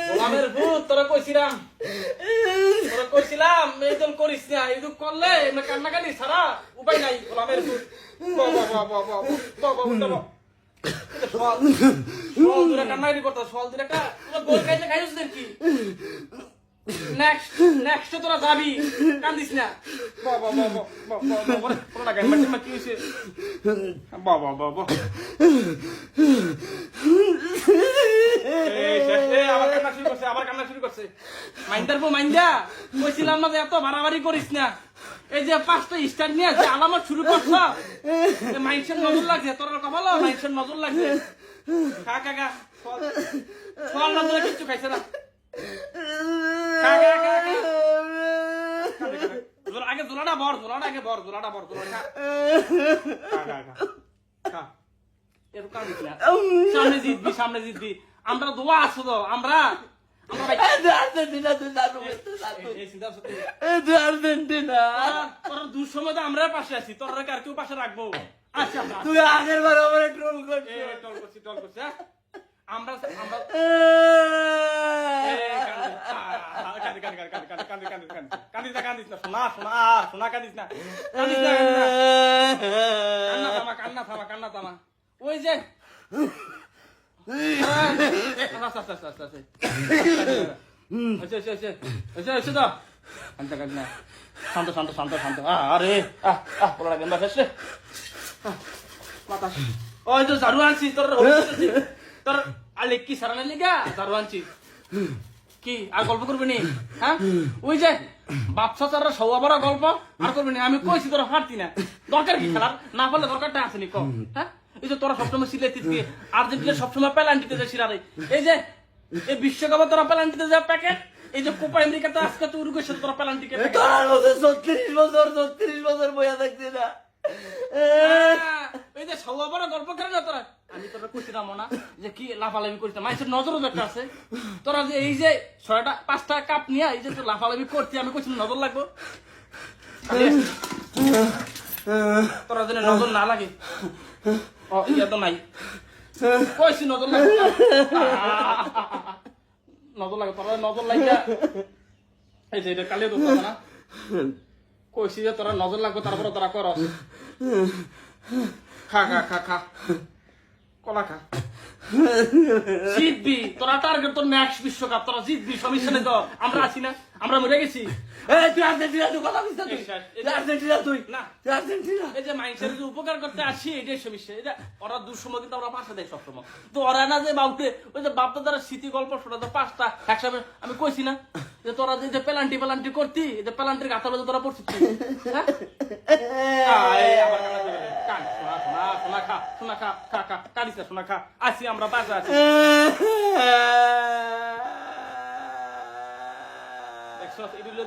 গোলামের ভূত তোরা কইছিলাম এই দল করিস না, এই দল করলে কান্নাকাটি ছাড়া উপায় নাই। গোলামের ভূত কান্নাকাটি করতো সল দূরে একটা গোল খাইছে খাইছিস কি নেক্সট তোরা যাবি, কান্দিস না। কি হয়েছে বাবা বাবা আবার কান্না শুরু করছে। মাইন্দার পর মাইন্দা কইছিলাম না যে এত বাড়াবাড়ি করিস না। এই যে 5টা স্টার নিয়ে যে আলামত শুরু করছ, মাইন্সের নজর লাগছে তোর কপাল, মাইন্সের নজর লাগছে। খা কাকা ফল নজরে কিচ্ছু খাইছে না। আগে জোলাটা বর, জোলাটা আগে বর, জোলাটা বর, জোলাটা সামনে জিতবি, সামনে জিতবি। আমরা দোয়া আছো তো, আমরা দুঃসময় তো আমরা পাশে আছি, তোর আর কেউ পাশে রাখবো। আচ্ছা তুই আগের বার ট্রল করছি আমরা কান্দিস না সোনা কান্দিস না কান্না থামা। ওই যে শান্ত আরে ওই তো ঝাড়ু আনছি তোর আলে কি সারানো লিগা ঝাড়ু আনছি কি আর গল্প করবি নি? হ্যাঁ ওই যে বাপসা চার সৌয়া বড় গল্প আর করবি নি? আমি কইছি তোরা ফাটতি না, দরকার কি খেলার? না পারলে দরকারটা আসেনি কম। হ্যাঁ এই যে তোরা সবসময় সিলেটিস গিয়ে আর্জেন্টিনা সবসময় পেনাল্টিতে যায় সিরারে, এই যে এই বিশ্বকাপে তোরা পেনাল্টিতে যায় প্যাকেট, এই যে কোপা আমেরিকাতে আজকে তো উরুগুয়ের সাথে তোরা পেনাল্টি কে 36 বছর বইয়া থাকছে না। এই যে সৌয়া বড় গল্প করে না তোরা, আমি তোরা কইছিলাম না যে কি লাফালাফি করিস না, মানুষের নজরও একটা আছে। তোরা যে এই যে 5টা কাপ নিয়ে এই যে লাফালাফি করছি, আমি কইছিলাম নজর লাগবো। তোরা যেন নজর না লাগে, ইয়া তো নাই কইছি নজর লাগে, নজর লাগে তোরা নজর লাগিয়া এই যে এটা কালিয়ে দোষ না কইছি যে তোরা নজর লাগবে, তারপরে তোরা করস। খা কলা খা, জিতবি তোরা। টার্গেট তোর নেক্সট বিশ্বকাপ, তোরা জিতবি, সমস্যা নেই তো। আমরা আছি না, আমরা মরে গেছি। উপকার করতে আসি এটাই সমস্যা। এটা ওরা দুঃসময় কিন্তু আমরা পাশে দেয় সবসময়। তো ওরা না যে বাবুকে ওই যে বাপটা দ্বারা স্মৃতি গল্প শোনা তো 5টা একসাথে আমি কইছি না যে তোরা যে পেলান্টি করতি, যে পেলান্টির গাথা তোরা পড়ছিস। আসি আমরা বাসা আছি।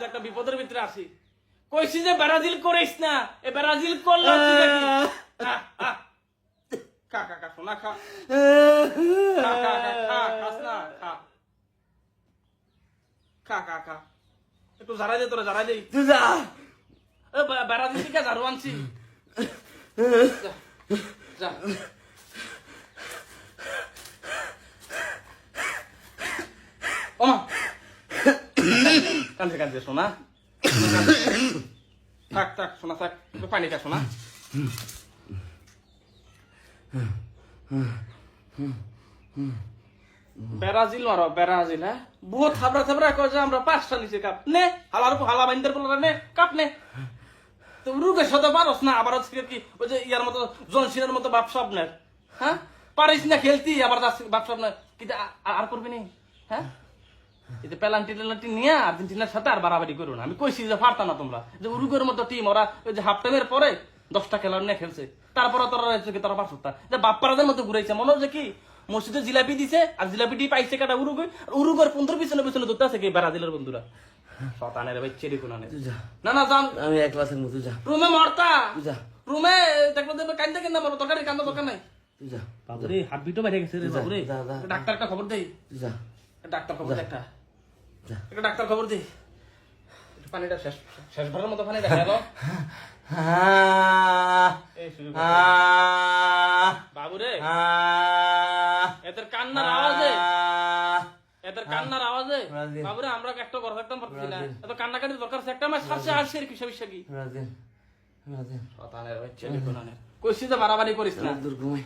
একটা বিপদের ভিতরে আসি, কইছি যে ব্রাজিল করিস না, এ ব্রাজিল করলাম সোনা খা একটু ঝাড়াই দে, তোরা ঝাড়াই দেই ব্রাজিল থেকে ঝাড়ু আনছি। যা ওমা কান্দে সোনা, থাক সোনা থাক, পানি খা সোনা। ব্রাজিল মারো ব্রাজিল, হ্যাঁ বহুত থাবড়া কয় যে আমরা 5টা নিচে কাপ নে, হালা বাইন্দার বলা নে কাপ নে। তো রুগের সাথে পারস না, আবার কি ওই যে ইয়ার মতো জনসিনের মতো বাপ স্বপ্নের। হ্যাঁ পারিস না খেলতি, আবার বাপ স্বপ্নের কিন্তু আর করবি নি। হ্যাঁ এই যে পেলান্টি নিয়ে আর্জেন্টিনার সাথে আর বাড়াবাড়ি করো না। আমি কইছি যে পারতা না তোমরা, যে উরুগুয়ের মতো টিম ওরা ওই যে হাফ টাইমের পরে 10টা খেলার নিয়ে খেলছে, তারপরে তোরা পারছ না। যে বাপ্পারাদের মতো ঘুরাইছে, মনে হচ্ছে কি মসজিদে জিলাপি দিছে আর জিলাপিটি পাইছে কাটা উরুগুয়ের 15 পিছনে ধরতে আছে কি ব্রাজিলের বন্ধুরা। শতানের ভাই চেরি কোনা না জান, আমি একলাসের মতো যা রুমে মরতা যা রুমে দেখো দেবে কান্দে কেন মরো, তোর কান্দা দরকার নাই। তুই যা বাবুরে হাত বিটো বাইরে গেছে রে বাবুরে, ডাক্তার একটা খবর দেই। যা ডাক্তার খবর দে, একটা ডাক্তার খবর দে। পানিটা শেষ শেষবারের মতো পানিটা খেলো এই শুরু করো। বাবুরে এদের কান্নার আওয়াজে বাবুরে আমরা একটা ঘর থাকতাম পারছি না এত কান্নাকাটির দরকার আছে একটা মাস সাথে আসছে আর কিসা বিশা কি শতানের বাচ্চা লিখোনানের কইছি যে বাড়াবাড়ি করিস না দূর ঘুমাই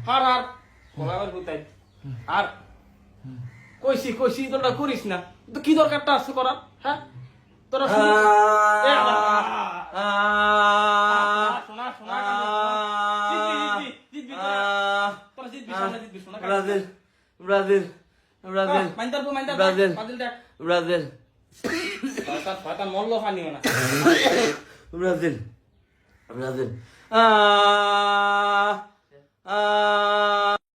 আর আর বলাবার হুতাই আর কইছি তোরা করিস না তো কি দরকারটা আছে করার হ্যাঁ তোরা শোনা Brazil Brazil Brazil Brazil Brazil Malla পানিও না ব্রাজিল ব্রাজিল